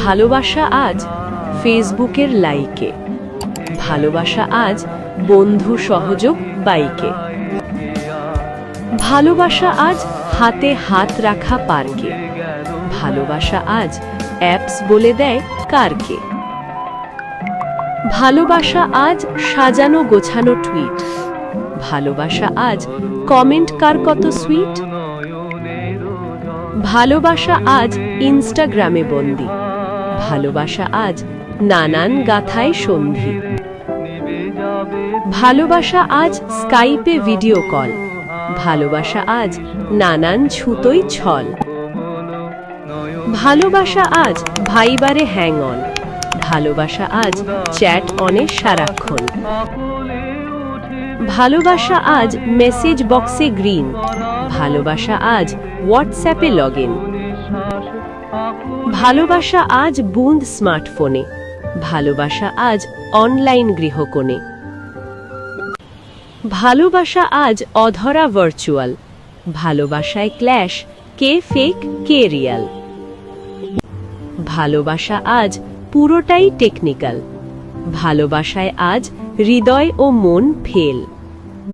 ভালোবাসা আজ ফেসবুকের লাইকে, ভালোবাসা আজ বন্ধু সহযোগ বাইকে, ভালোবাসা আজ হাতে হাত রাখা পার্কে, ভালোবাসা আজ অ্যাপস বলে দেয় কারকে, ভালোবাসা আজ সাজানো গোছানো টুইট, ভালোবাসা আজ কমেন্ট কার কত সুইট, ভালোবাসা আজ ইনস্টাগ্রামে বন্দি, ভালোবাসা আজ নানান গাথায় সন্ধি, ভালোবাসা আজ স্কাইপে ভিডিও কল, ভালোবাসা আজ নানান ছুতোই ছল, ভালোবাসা আজ ভাইবারে হ্যাং অন, ভালোবাসা আজ চ্যাট অনে সারাক্ষণ, ভালোবাসা আজ মেসেজ বক্সে গ্রিন, ভালোবাসা আজ হোয়াটসঅ্যাপে লগ ইন, ভালোবাসা আজ বুঁদ স্মার্টফোনে, ভালোবাসা আজ অনলাইন গৃহকোণে, ভালোবাসা আজ অধরা ভার্চুয়াল, ভালোবাসায় ক্ল্যাশ কে ফেক কে রিয়াল, ভালোবাসা আজ পুরোটাই টেকনিক্যাল, ভালোবাসায় আজ হৃদয় ও মন ফেল।